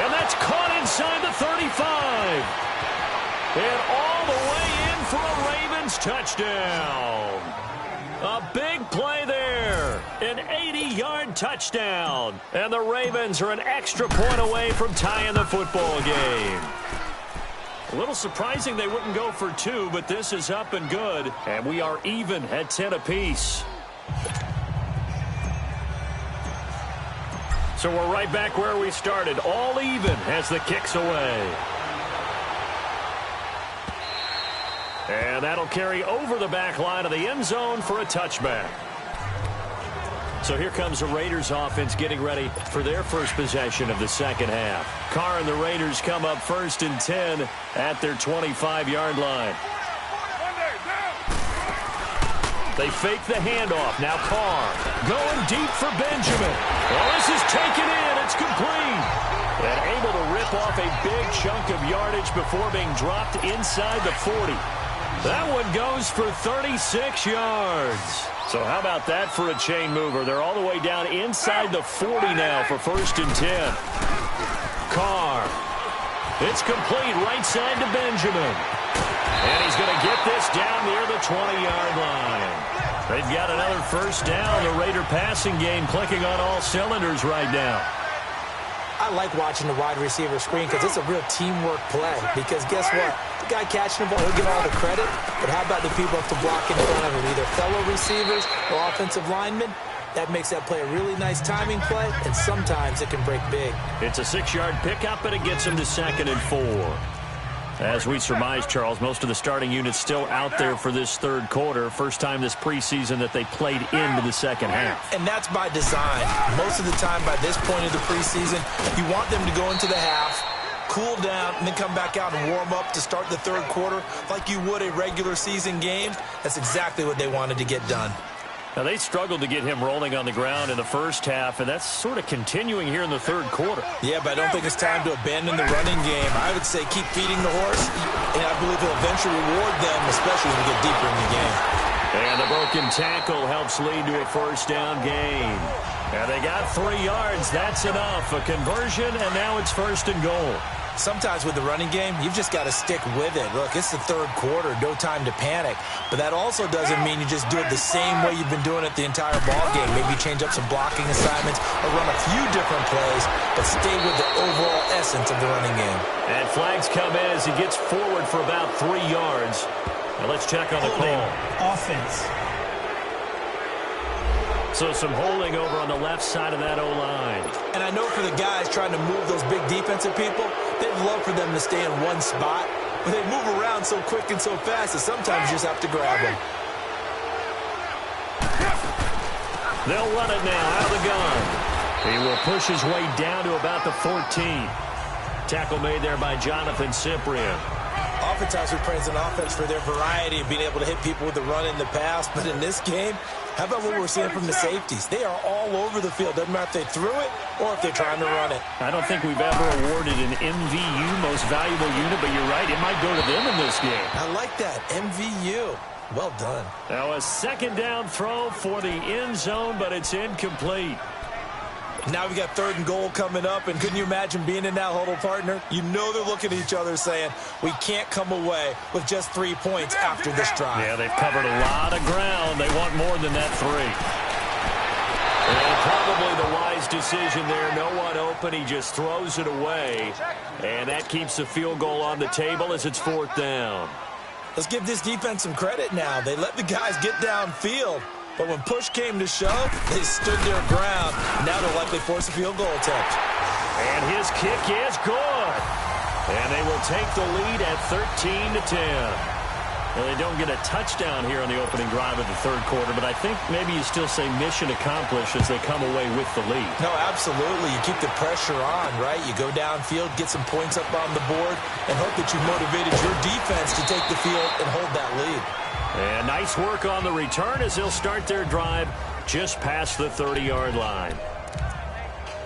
[SPEAKER 2] And that's caught inside the 35. And all the way in for a Ravens touchdown. A big play there. An 80-yard touchdown. And the Ravens are an extra point away from tying the football game. A little surprising they wouldn't go for 2, but this is up and good. And we are even at 10 apiece. So we're right back where we started. All even as the kick's away. And that'll carry over the back line of the end zone for a touchback. So here comes the Raiders offense getting ready for their first possession of the second half. Carr and the Raiders come up first and 10 at their 25-yard line. They fake the handoff. Now Carr going deep for Benjamin. Well, this is taken in. It's complete. And able to rip off a big chunk of yardage before being dropped inside the 40. That one goes for 36 yards. So how about that for a chain mover? They're all the way down inside the 40 now for first and 10. Carr It's complete right side to Benjamin. And he's going to get this down near the 20-yard line. They've got another first down. The Raider passing game clicking on all cylinders right now.
[SPEAKER 3] I like watching the wide receiver screen because it's a real teamwork play. Because guess what? The guy catching the ball, he'll get all the credit. But how about the people up to block in front of him? Either fellow receivers or offensive linemen. That makes that play a really nice timing play, and sometimes it can break big.
[SPEAKER 2] It's a 6-yard pickup, and it gets him to 2nd and 4. As we surmise, Charles, most of the starting units still out there for this third quarter. First time this preseason that they played into the second half.
[SPEAKER 3] And that's by design. Most of the time by this point of the preseason, you want them to go into the half, cool down, and then come back out and warm up to start the third quarter like you would a regular season game. That's exactly what they wanted to get done.
[SPEAKER 2] Now, they struggled to get him rolling on the ground in the first half, and that's sort of continuing here in the third quarter.
[SPEAKER 3] Yeah, but I don't think it's time to abandon the running game. I would say keep feeding the horse, and I believe he'll eventually reward them, especially as we get deeper in the game.
[SPEAKER 2] And the broken tackle helps lead to a first down gain. And they got 3 yards. That's enough. A conversion, and now it's 1st and goal.
[SPEAKER 3] Sometimes with the running game, you've just got to stick with it. Look, it's the third quarter, no time to panic. But that also doesn't mean you just do it the same way you've been doing it the entire ball game. Maybe change up some blocking assignments or run a few different plays, but stay with the overall essence of the running game.
[SPEAKER 2] And flags come in as he gets forward for about 3 yards. Now let's check on the call.
[SPEAKER 4] Offense.
[SPEAKER 2] So some holding over on the left side of that O-line.
[SPEAKER 3] And I know for the guys trying to move those big defensive people, they'd love for them to stay in one spot, but they move around so quick and so fast that sometimes you just have to grab them.
[SPEAKER 2] They'll run it now out of the gun. He will push his way down to about the 14. Tackle made there by Jonathan Cyprien.
[SPEAKER 3] Oftentimes we praise an offense for their variety of being able to hit people with the run in the pass, but in this game, how about what we're seeing from the safeties? They are all over the field. Doesn't matter if they threw it or if they're trying to run it.
[SPEAKER 2] I don't think we've ever awarded an MVU, most valuable unit, but you're right, it might go to them in this game.
[SPEAKER 3] I like that, MVU. Well done.
[SPEAKER 2] Now a 2nd down throw for the end zone, but it's incomplete.
[SPEAKER 3] Now we got 3rd and goal coming up, and couldn't you imagine being in that huddle, partner? You know they're looking at each other saying, we can't come away with just 3 points after this drive.
[SPEAKER 2] Yeah, they've covered a lot of ground. They want more than that 3. And probably the wise decision there. No one open. He just throws it away. And that keeps the field goal on the table as it's 4th down.
[SPEAKER 3] Let's give this defense some credit now. They let the guys get downfield. But when push came to shove, they stood their ground. Now they'll likely force a field goal attempt.
[SPEAKER 2] And his kick is good. And they will take the lead at 13-10. Well, they don't get a touchdown here on the opening drive of the third quarter, but I think maybe you still say mission accomplished as they come away with the lead.
[SPEAKER 3] No, absolutely. You keep the pressure on, right? You go downfield, get some points up on the board, and hope that you motivated your defense to take the field and hold that lead.
[SPEAKER 2] And nice work on the return as they'll start their drive just past the 30-yard line.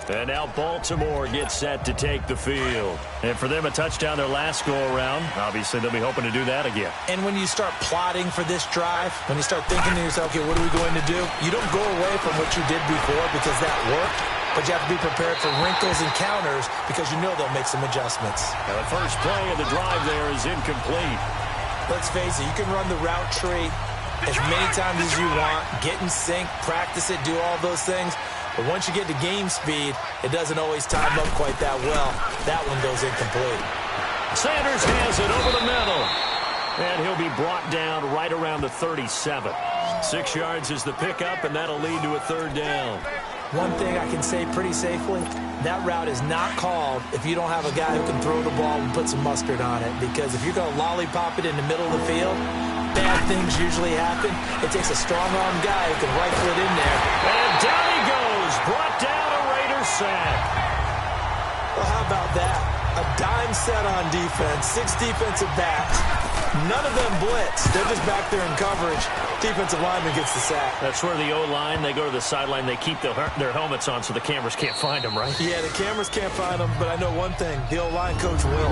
[SPEAKER 2] And now Baltimore gets set to take the field. And for them, a touchdown their last go-around. Obviously, they'll be hoping to do that again.
[SPEAKER 3] And when you start plotting for this drive, when you start thinking to yourself, okay, what are we going to do? You don't go away from what you did before because that worked, but you have to be prepared for wrinkles and counters because you know they'll make some adjustments.
[SPEAKER 2] Now, the first play of the drive there is incomplete.
[SPEAKER 3] Let's face it, you can run the route tree as many times as you want, get in sync, practice it, do all those things. But once you get to game speed, it doesn't always time up quite that well. That one goes incomplete.
[SPEAKER 2] Sanders has it over the middle. And he'll be brought down right around the 37. 6 yards is the pickup, and that'll lead to a 3rd down.
[SPEAKER 3] One thing I can say pretty safely, that route is not called if you don't have a guy who can throw the ball and put some mustard on it. Because if you're going to lollipop it in the middle of the field, bad things usually happen. It takes a strong-arm guy who can rifle it in there.
[SPEAKER 2] And down he goes, brought down a Raider sack.
[SPEAKER 3] Well, how about that? A dime set on defense, 6 defensive backs. None of them blitz. They're just back there in coverage. Defensive lineman gets the sack.
[SPEAKER 2] That's where the O-line, they go to the sideline, they keep their helmets on so the cameras can't find them, right?
[SPEAKER 3] Yeah, the cameras can't find them, but I know one thing. The O-line coach will.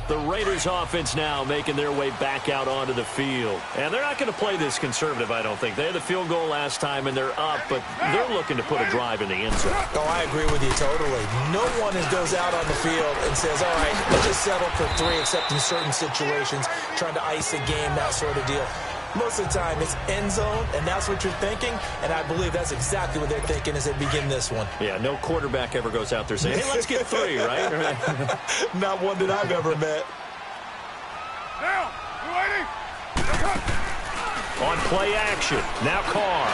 [SPEAKER 2] The Raiders offense now making their way back out onto the field. And they're not going to play this conservative, I don't think. They had the field goal last time, and they're up, but they're looking to put a drive in the end zone.
[SPEAKER 3] Oh, I agree with you totally. No one goes out on the field and says, all right, let's just settle for 3, except in certain situations, trying to ice a game, that sort of deal. Most of the time, it's end zone, and that's what you're thinking, and I believe that's exactly what they're thinking as they begin this one.
[SPEAKER 2] Yeah, no quarterback ever goes out there saying, hey, let's get 3, right?
[SPEAKER 3] Not one that I've ever met.
[SPEAKER 1] Now, waiting.
[SPEAKER 2] On play action, now Carr.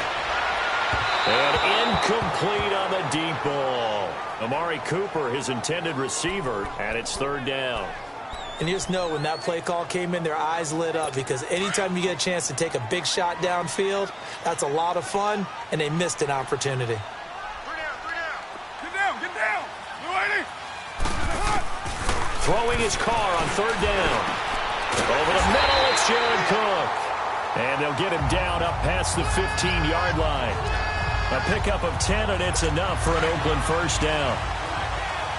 [SPEAKER 2] And incomplete on the deep ball. Amari Cooper, his intended receiver, and it's 3rd down.
[SPEAKER 3] And you just know when that play call came in, their eyes lit up because anytime you get a chance to take a big shot downfield, that's a lot of fun, and they missed an opportunity.
[SPEAKER 1] 3 down. Get down. Waiting.
[SPEAKER 2] Throwing his Carr on 3rd down. Over the middle, it's Jared Cook. And they'll get him down up past the 15-yard line. A pickup of 10, and it's enough for an Oakland 1st down.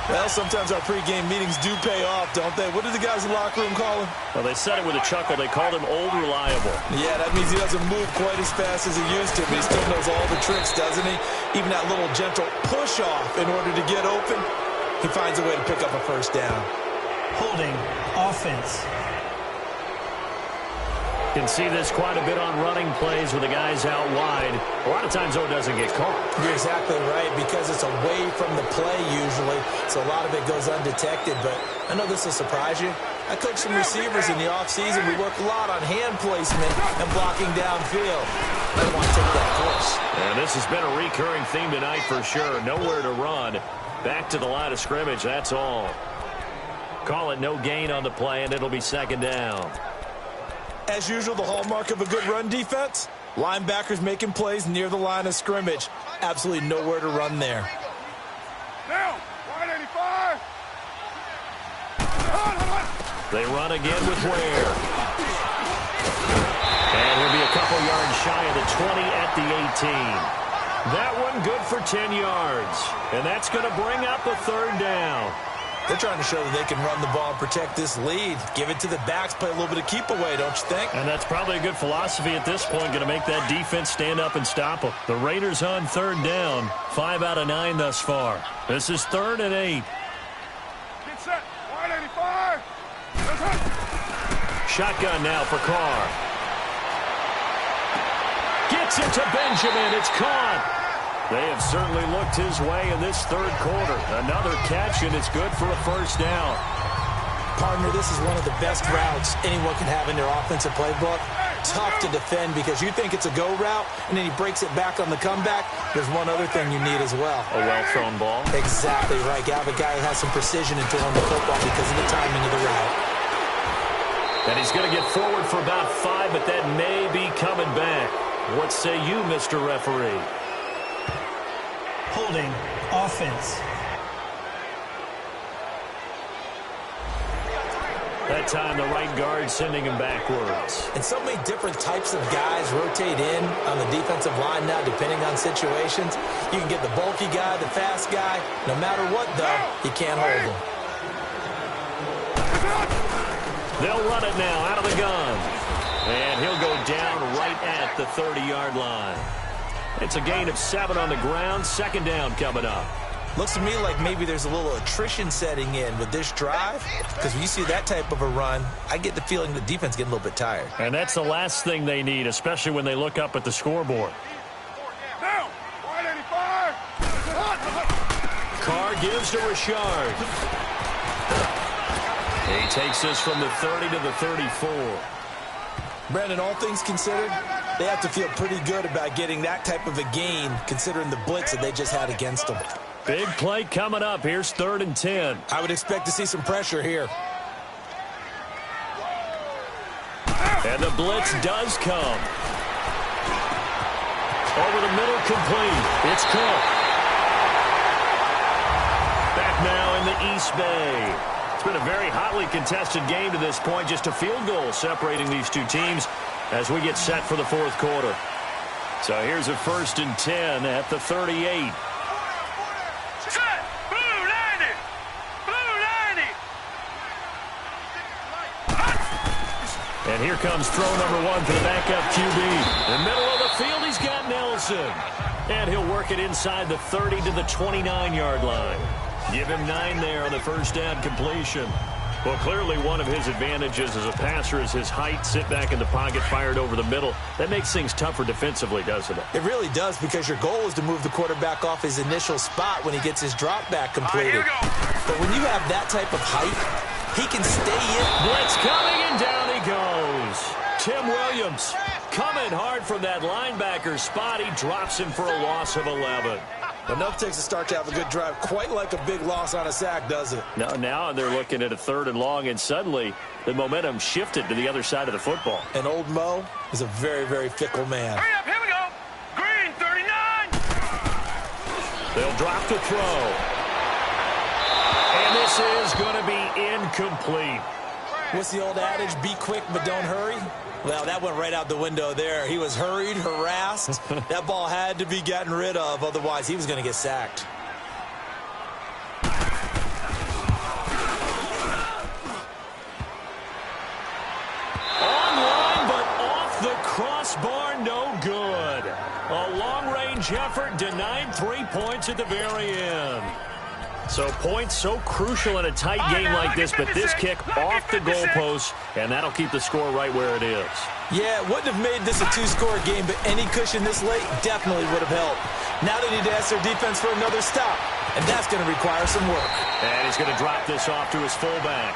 [SPEAKER 3] Well, sometimes our pregame meetings do pay off, don't they? What do the guys in the locker room call him?
[SPEAKER 2] Well, they said it with a chuckle. They called him Old Reliable.
[SPEAKER 3] Yeah, that means he doesn't move quite as fast as he used to, but he still knows all the tricks, doesn't he? Even that little gentle push-off in order to get open, he finds a way to pick up a 1st down.
[SPEAKER 4] Holding offense.
[SPEAKER 2] Can see this quite a bit on running plays with the guys out wide. A lot of times, though, it doesn't get caught.
[SPEAKER 3] You're exactly right, because it's away from the play usually, so a lot of it goes undetected. But I know this will surprise you. I coach some receivers in the offseason. We work a lot on hand placement and blocking downfield. I don't want to take that course.
[SPEAKER 2] And this has been a recurring theme tonight for sure. Nowhere to run. Back to the line of scrimmage, that's all. Call it no gain on the play, and it'll be 2nd down.
[SPEAKER 3] As usual, the hallmark of a good run defense, linebackers making plays near the line of scrimmage. Absolutely nowhere to run there.
[SPEAKER 1] Down. 185.
[SPEAKER 2] They run again with Ware. And he'll be a couple yards shy of the 20 at the 18. That one good for 10 yards. And that's going to bring up a 3rd down.
[SPEAKER 3] They're trying to show that they can run the ball and protect this lead. Give it to the backs, play a little bit of keep away, don't you think?
[SPEAKER 2] And that's probably a good philosophy at this point, going to make that defense stand up and stop them. The Raiders on 3rd down, 5 out of 9 thus far. This is 3rd and 8.
[SPEAKER 1] Get set. 185.
[SPEAKER 2] Shotgun now for Carr. Gets it to Benjamin. It's caught. They have certainly looked his way in this 3rd quarter. Another catch, and it's good for a 1st down.
[SPEAKER 3] Partner, this is one of the best routes anyone can have in their offensive playbook. Tough to defend because you think it's a go route, and then he breaks it back on the comeback. There's one other thing you need as well.
[SPEAKER 2] A well-thrown ball.
[SPEAKER 3] Exactly right. You have a guy who has some precision in throwing the football because of the timing of the route.
[SPEAKER 2] And he's going to get forward for about 5, but that may be coming back. What say you, Mr. Referee?
[SPEAKER 4] Holding offense.
[SPEAKER 2] That time, the right guard sending him backwards.
[SPEAKER 3] And so many different types of guys rotate in on the defensive line now, depending on situations. You can get the bulky guy, the fast guy. No matter what, though, you can't hold them.
[SPEAKER 2] They'll run it now out of the gun. And he'll go down right at the 30-yard line. It's a gain of 7 on the ground. 2nd down coming up.
[SPEAKER 3] Looks to me like maybe there's a little attrition setting in with this drive, because when you see that type of a run, I get the feeling the defense getting a little bit tired.
[SPEAKER 2] And that's the last thing they need, especially when they look up at the scoreboard.
[SPEAKER 1] Down. 185.
[SPEAKER 2] Carr gives to Richard. He takes this from the 30 to the 34.
[SPEAKER 3] Brandon, all things considered, they have to feel pretty good about getting that type of a gain, considering the blitz that they just had against them.
[SPEAKER 2] Big play coming up. Here's 3rd and 10.
[SPEAKER 3] I would expect to see some pressure here.
[SPEAKER 2] And the blitz does come. Over the middle, complete. It's Cook. Back now in the East Bay. It's been a very hotly contested game to this point. Just a field goal separating these two teams as we get set for the 4th quarter. So here's a 1st and 10 at the 38.
[SPEAKER 1] Set. Blue 90. Blue 90.
[SPEAKER 2] And here comes throw number 1 for the backup QB. In the middle of the field, he's got Nelson. And he'll work it inside the 30 to the 29-yard line. Give him 9 there on the first down completion. Well, clearly one of his advantages as a passer is his height. Sit back in the pocket, fired over the middle. That makes things tougher defensively, doesn't it?
[SPEAKER 3] It really does, because your goal is to move the quarterback off his initial spot when he gets his drop back completed. But when you have that type of height, he can stay in.
[SPEAKER 2] Blitz coming, and down he goes. Tim Williams coming hard from that linebacker spot. He drops him for a loss of 11.
[SPEAKER 3] Enough takes a start to have a good drive. Quite like a big loss on a sack, does it?
[SPEAKER 2] Now they're looking at a 3rd and long, and suddenly the momentum shifted to the other side of the football.
[SPEAKER 3] And old Mo is a very, very fickle man.
[SPEAKER 1] Hurry up, here we go. Green, 39.
[SPEAKER 2] They'll drop the throw. And this is going to be incomplete.
[SPEAKER 3] What's the old adage? Be quick, but don't hurry? Well, that went right out the window there. He was hurried, harassed. That ball had to be gotten rid of, otherwise he was going to get sacked.
[SPEAKER 2] Online, but off the crossbar, no good. A long-range effort denied 3 points at the very end. So points so crucial in a tight game like this, but this kick off the goalpost, and that'll keep the score right where it is.
[SPEAKER 3] Yeah, it wouldn't have made this a 2-score game, but any cushion this late definitely would have helped. Now they need to ask their defense for another stop, and that's going to require some work.
[SPEAKER 2] And he's going to drop this off to his fullback.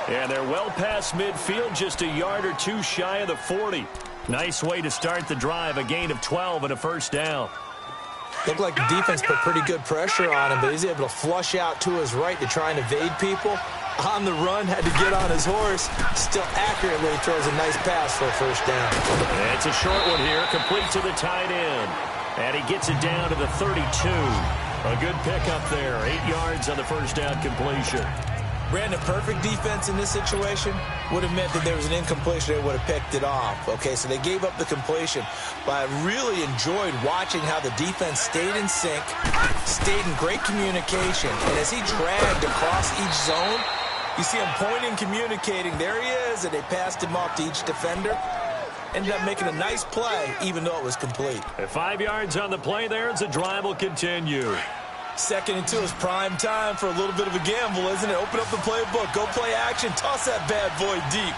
[SPEAKER 2] And they're well past midfield, just a yard or 2 shy of the 40. Nice way to start the drive, a gain of 12 and a first down.
[SPEAKER 3] Looked like the defense put pretty good pressure on him, but he's able to flush out to his right to try and evade people. On the run, had to get on his horse. Still accurately throws a nice pass for a first down.
[SPEAKER 2] It's a short one here, complete to the tight end. And he gets it down to the 32. A good pickup there, 8 yards on the first down completion.
[SPEAKER 3] Brandon, perfect defense in this situation would have meant that there was an incompletion. They would have picked it off. Okay, so they gave up the completion. But I really enjoyed watching how the defense stayed in sync, stayed in great communication. And as he dragged across each zone, you see him pointing, communicating. There he is, and they passed him off to each defender. Ended up making a nice play, even though it was complete.
[SPEAKER 2] At 5 yards on the play there, as the drive will continue.
[SPEAKER 3] 2nd and 2 is prime time for a little bit of a gamble, isn't it? Open up the playbook, go play action, toss that bad boy deep.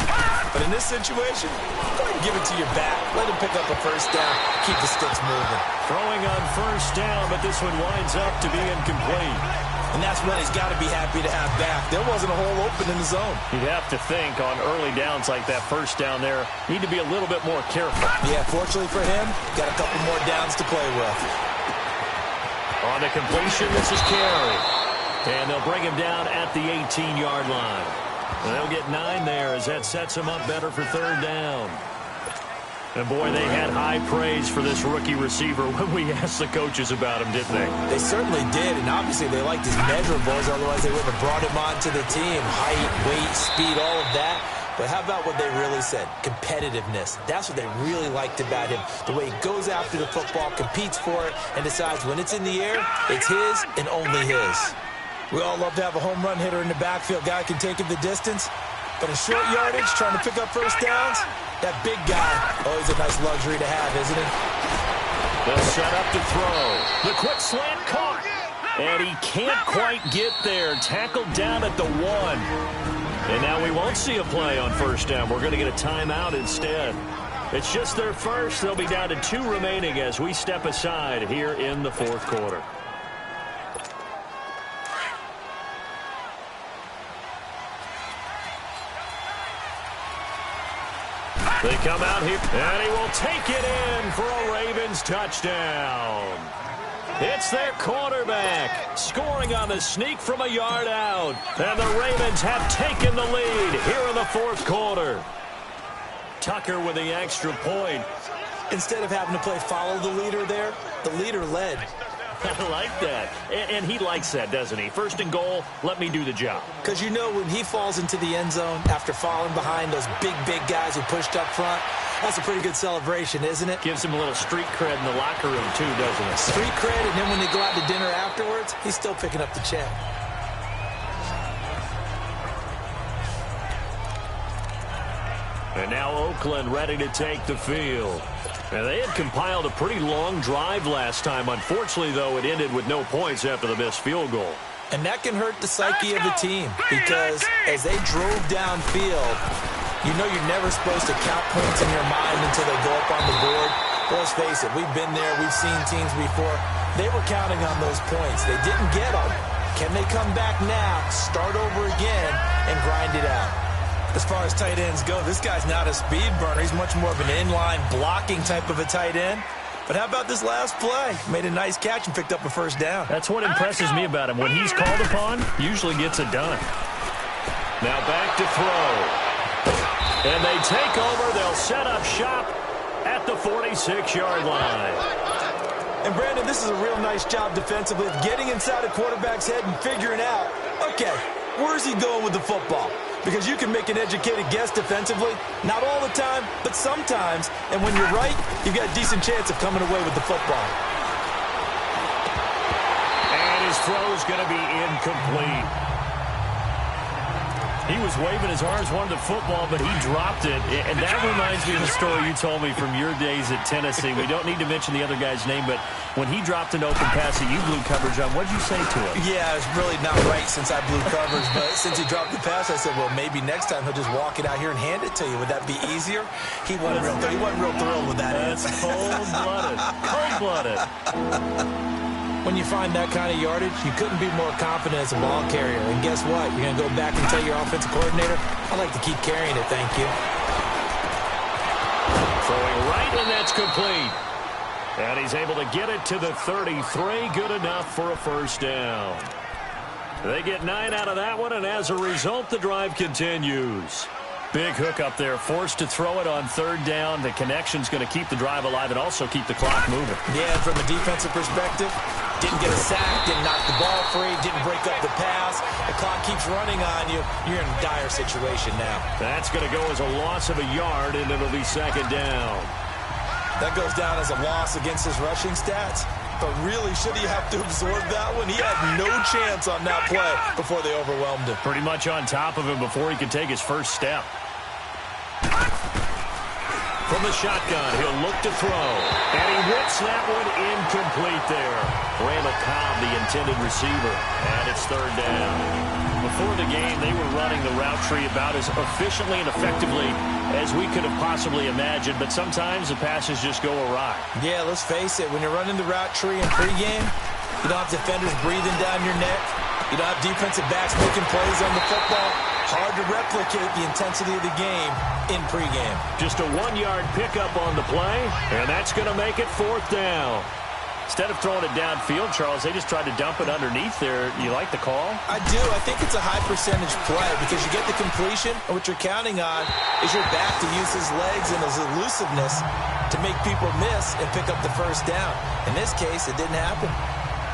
[SPEAKER 3] But in this situation, go ahead and give it to your back. Let him pick up a first down, keep the sticks moving.
[SPEAKER 2] Throwing on first down, but this one winds up to be incomplete.
[SPEAKER 3] And that's what he's got to be happy to have back. There wasn't a hole open in the zone.
[SPEAKER 2] You'd have to think on early downs like that first down there, need to be a little bit more careful.
[SPEAKER 3] Yeah, fortunately for him, got a couple more downs to play with.
[SPEAKER 2] On the completion, this is Carey. And they'll bring him down at the 18-yard line. And they'll get 9 there as that sets him up better for 3rd down. And, boy, they had high praise for this rookie receiver when we asked the coaches about him, didn't they?
[SPEAKER 3] They certainly did, and obviously they liked his measurables. Otherwise, they wouldn't have brought him onto the team. Height, weight, speed, all of that. But how about what they really said? Competitiveness. That's what they really liked about him. The way he goes after the football, competes for it, and decides when it's in the air, it's his and only his. We all love to have a home run hitter in the backfield. Guy can take it the distance. But in short yardage, trying to pick up first downs, that big guy, always a nice luxury to have, isn't it?
[SPEAKER 2] They'll set up to throw. The quick slant caught. And he can't quite get there. Tackled down at the 1. And now we won't see a play on first down. We're going to get a timeout instead. It's just their first. They'll be down to 2 remaining as we step aside here in the 4th quarter. They come out here, and he will take it in for a Ravens touchdown. It's their quarterback scoring on the sneak from a yard out. And the Ravens have taken the lead here in the 4th quarter. Tucker with the extra point.
[SPEAKER 3] Instead of having to play follow the leader there, the leader led.
[SPEAKER 2] I like that. And he likes that, doesn't he? 1st and goal, let me do the job.
[SPEAKER 3] Because you know when he falls into the end zone after falling behind those big guys who pushed up front, that's a pretty good celebration, isn't it?
[SPEAKER 2] Gives him a little street cred in the locker room, too, doesn't it?
[SPEAKER 3] Street cred, and then when they go out to dinner afterwards, he's still picking up the check.
[SPEAKER 2] And now Oakland ready to take the field. And they had compiled a pretty long drive last time. Unfortunately, though, it ended with no points after the missed field goal.
[SPEAKER 3] And that can hurt the psyche of the team because as they drove downfield, you know you're never supposed to count points in your mind until they go up on the board. But let's face it, we've been there. We've seen teams before. They were counting on those points. They didn't get them. Can they come back now, start over again, and grind it out? As far as tight ends go, this guy's not a speed burner. He's much more of an inline blocking type of a tight end. But how about this last play? Made a nice catch and picked up a first down.
[SPEAKER 2] That's what impresses me about him. When he's called upon, usually gets it done. Now back to throw. And they take over. They'll set up shop at the 46-yard line.
[SPEAKER 3] And, Brandon, this is a real nice job defensively of getting inside a quarterback's head and figuring out, okay, where's he going with the football? Because you can make an educated guess defensively. Not all the time, but sometimes. And when you're right, you've got a decent chance of coming away with the football.
[SPEAKER 2] And his throw's going to be incomplete. He was waving his arms, wanted the football, but he dropped it. And that reminds me of the story you told me from your days at Tennessee. We don't need to mention the other guy's name, but when he dropped an open pass that you blew coverage on, what did you say to him?
[SPEAKER 3] Yeah, it's really not right since I blew coverage, but since he dropped the pass, I said, well, maybe next time he'll just walk it out here and hand it to you. Would that be easier? He wasn't real thrilled with that answer.
[SPEAKER 2] That's cold-blooded. Cold-blooded.
[SPEAKER 3] When you find that kind of yardage, you couldn't be more confident as a ball carrier. And guess what? You're going to go back and tell your offensive coordinator, I like to keep carrying it, thank you.
[SPEAKER 2] Throwing right, and that's complete. And he's able to get it to the 33. Good enough for a first down. They get 9 out of that one, and as a result, the drive continues. Big hook up there, forced to throw it on third down. The connection's going to keep the drive alive and also keep the clock moving.
[SPEAKER 3] Yeah, and from a defensive perspective, didn't get a sack, didn't knock the ball free, didn't break up the pass. The clock keeps running on you. You're in a dire situation now.
[SPEAKER 2] That's going to go as a loss of a yard, and it'll be second down.
[SPEAKER 3] That goes down as a loss against his rushing stats. But really, should he have to absorb that one? He had no chance on that play before they overwhelmed him.
[SPEAKER 2] Pretty much on top of him before he could take his first step. From the shotgun, he'll look to throw. And he whips that one incomplete there. Randall Cobb, the intended receiver. And it's third down. Before the game, they were running the route tree about as efficiently and effectively as we could have possibly imagined. But sometimes the passes just go awry.
[SPEAKER 3] Yeah, let's face it. When you're running the route tree in pregame, you don't have defenders breathing down your neck. You don't have defensive backs making plays on the football. Hard to replicate the intensity of the game in pregame.
[SPEAKER 2] Just a 1-yard pickup on the play, and that's going to make it fourth down. Instead of throwing it downfield, Charles, they just tried to dump it underneath there. You like the call?
[SPEAKER 3] I do. I think it's a high-percentage play because you get the completion, and what you're counting on is your back to use his legs and his elusiveness to make people miss and pick up the first down. In this case, it didn't happen.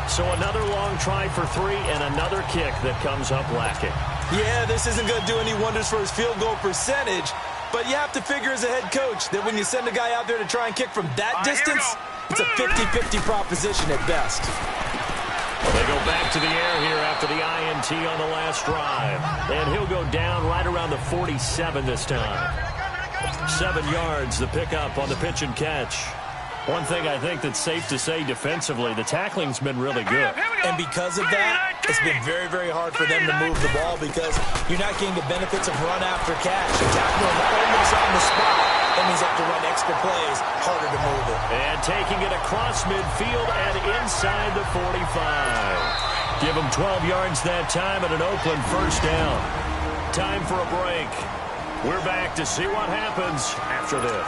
[SPEAKER 2] So another long try for 3 and another kick that comes up lacking.
[SPEAKER 3] Yeah, this isn't going to do any wonders for his field goal percentage, but you have to figure as a head coach that when you send a guy out there to try and kick from that distance, it's a 50-50 proposition at best.
[SPEAKER 2] They go back to the air here after the INT on the last drive. And he'll go down right around the 47 this time. 7 yards, the pickup on the pitch and catch. One thing I think that's safe to say defensively, the tackling's been really good.
[SPEAKER 3] And because of that, it's been very, very hard for them to move the ball because you're not getting the benefits of run after catch. You're tackling almost on the spot. That means you have to run extra plays, harder to move it.
[SPEAKER 2] And taking it across midfield and inside the 45. Give them 12 yards that time and an Oakland first down. Time for a break. We're back to see what happens after this.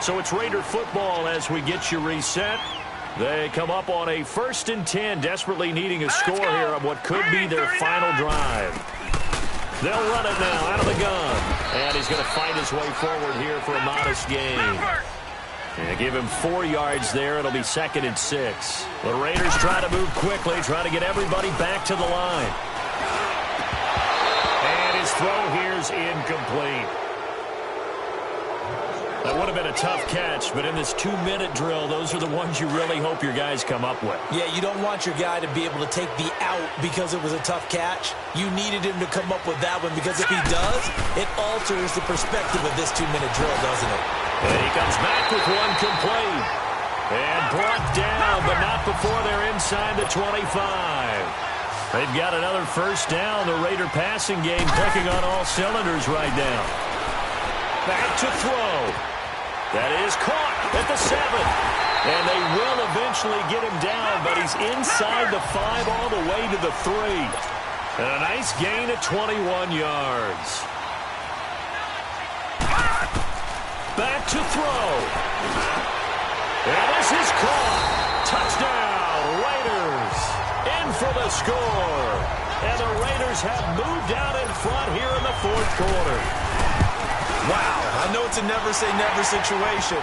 [SPEAKER 2] So it's Raider football as we get you reset. They come up on a 1st and 10, desperately needing a score here on what could be their final drive. They'll run it now out of the gun. And he's going to fight his way forward here for a modest gain. And give him 4 yards there. It'll be 2nd and 6. The Raiders try to move quickly, try to get everybody back to the line. And his throw here's incomplete. That would have been a tough catch, but in this 2-minute drill, those are the ones you really hope your guys come up with.
[SPEAKER 3] Yeah, you don't want your guy to be able to take the out because it was a tough catch. You needed him to come up with that one because if he does, it alters the perspective of this 2-minute drill, doesn't it?
[SPEAKER 2] And he comes back with one complete. And brought down, but not before they're inside the 25. They've got another first down. The Raider passing game clicking on all cylinders right now. Back to throw. That is caught at the 7. And they will eventually get him down, but he's inside the 5 all the way to the 3. And a nice gain of 21 yards. Back to throw. And this is caught. Touchdown, Raiders. In for the score. And the Raiders have moved out in front here in the 4th quarter.
[SPEAKER 3] Wow, I know it's a never-say-never situation,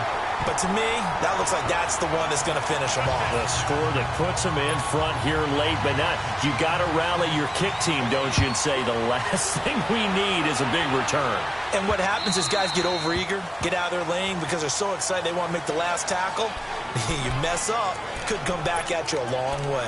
[SPEAKER 3] but to me, that looks like that's the one that's going to finish them off.
[SPEAKER 2] The score that puts them in front here late, but not. You got to rally your kick team, don't you, and say the last thing we need is a big return.
[SPEAKER 3] And what happens is guys get overeager, get out of their lane because they're so excited they want to make the last tackle. You mess up, could come back at you a long way.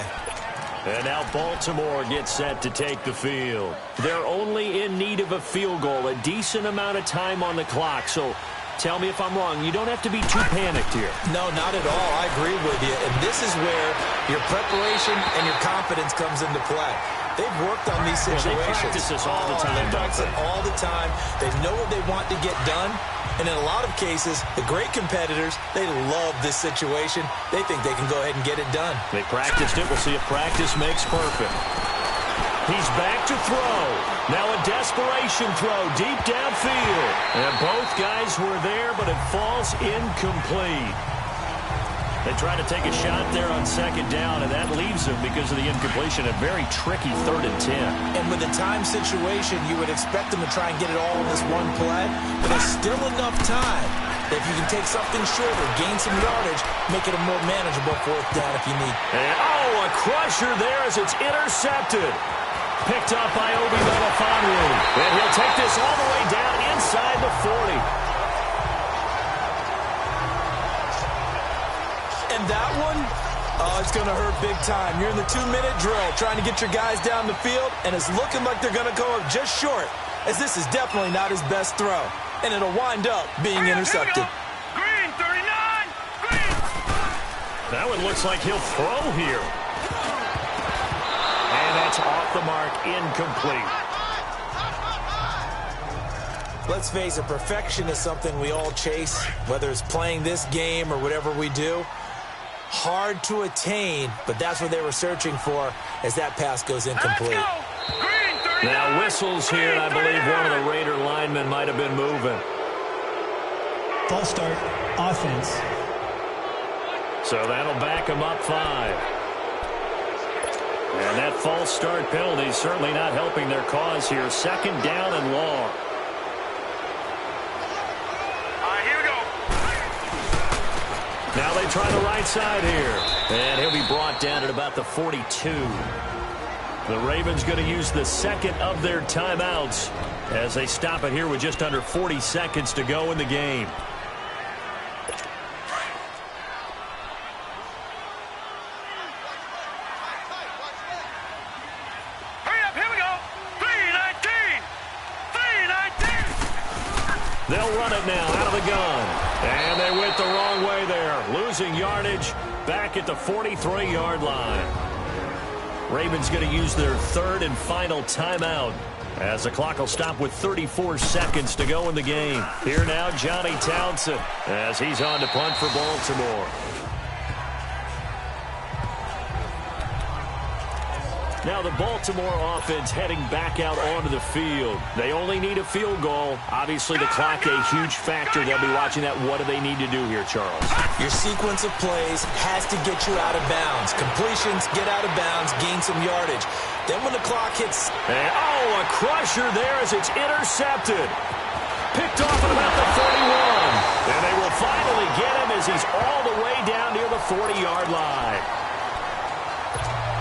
[SPEAKER 2] And now Baltimore gets set to take the field. They're only in need of a field goal, a decent amount of time on the clock. So tell me if I'm wrong. You don't have to be too panicked here.
[SPEAKER 3] No, not at all. I agree with you. And this is where your preparation and your confidence comes into play. They've worked on these situations.
[SPEAKER 2] They practice this all the time.
[SPEAKER 3] They practice it all the time. They know what they want to get done. And in a lot of cases, the great competitors, they love this situation. They think they can go ahead and get it done.
[SPEAKER 2] They practiced it. We'll see if practice makes perfect. He's back to throw. Now a desperation throw deep downfield. And both guys were there, but it falls incomplete. They try to take a shot there on 2nd down, and that leaves them, because of the incompletion, a very tricky 3rd and 10.
[SPEAKER 3] And with a time situation, you would expect them to try and get it all in this one play, but there's still enough time that if you can take something shorter, gain some yardage, make it a more manageable 4th down if you need.
[SPEAKER 2] And, a crusher there as it's intercepted. Picked up by Obi Melifonwu. And he'll take this all the way down inside the 40.
[SPEAKER 3] And that one, it's going to hurt big time. You're in the 2-minute drill trying to get your guys down the field, and it's looking like they're going to go up just short, as this is definitely not his best throw. And it'll wind up being intercepted.
[SPEAKER 1] Green, 39! Green!
[SPEAKER 2] That one looks like he'll throw here. And that's off the mark, incomplete.
[SPEAKER 3] Let's face it, perfection is something we all chase, whether it's playing this game or whatever we do. Hard to attain, but that's what they were searching for as that pass goes incomplete.
[SPEAKER 2] Now whistles here, and I believe one of the Raider linemen might have been moving.
[SPEAKER 4] False start, offense.
[SPEAKER 2] So that'll back him up 5. And that false start penalty is certainly not helping their cause here. 2nd down and long. Now they try the right side here. And he'll be brought down at about the 42. The Ravens going to use the 2nd of their timeouts as they stop it here with just under 40 seconds to go in the game.
[SPEAKER 1] Hurry up, here we go. 319! 319!
[SPEAKER 2] They'll run it now out of the gun. And they went the wrong way there. Losing yardage back at the 43-yard line. Ravens going to use their 3rd and final timeout as the clock will stop with 34 seconds to go in the game. Here now, Johnny Townsend as he's on to punt for Baltimore. Now the Baltimore offense heading back out onto the field. They only need a field goal. Obviously, the clock a huge factor. They'll be watching that. What do they need to do here, Charles?
[SPEAKER 3] Your sequence of plays has to get you out of bounds. Completions, get out of bounds, gain some yardage. Then when the clock hits...
[SPEAKER 2] And, a crusher there as it's intercepted. Picked off at about the 31. And they will finally get him as he's all the way down near the 40-yard line.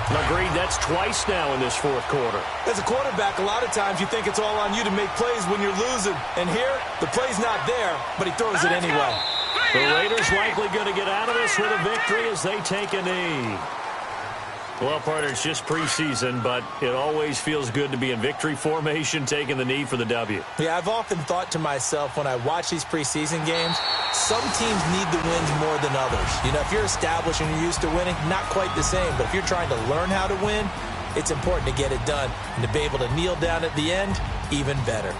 [SPEAKER 2] Agreed, that's twice now in this fourth quarter.
[SPEAKER 3] As a quarterback, a lot of times you think it's all on you to make plays when you're losing. And here, the play's not there, but he throws it anyway.
[SPEAKER 2] The Raiders likely going to get out of this with a victory as they take a knee. Well, partner, it's just preseason, but it always feels good to be in victory formation, taking the knee for the W.
[SPEAKER 3] Yeah, I've often thought to myself when I watch these preseason games, some teams need the wins more than others. You know, if you're established and you're used to winning, not quite the same. But if you're trying to learn how to win, it's important to get it done. And to be able to kneel down at the end, even better.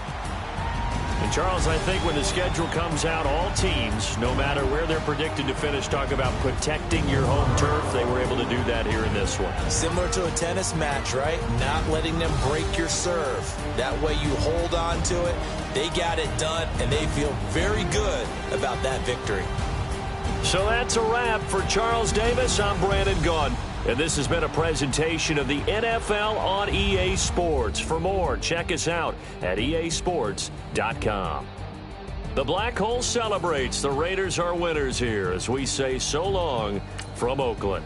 [SPEAKER 2] And, Charles, I think when the schedule comes out, all teams, no matter where they're predicted to finish, talk about protecting your home turf. They were able to do that here in this one.
[SPEAKER 3] Similar to a tennis match, right? Not letting them break your serve. That way you hold on to it. They got it done, and they feel very good about that victory.
[SPEAKER 2] So that's a wrap for Charles Davis. I'm Brandon Gaudin. And this has been a presentation of the NFL on EA Sports. For more, check us out at easports.com. The Black Hole celebrates. The Raiders are winners here as we say so long from Oakland.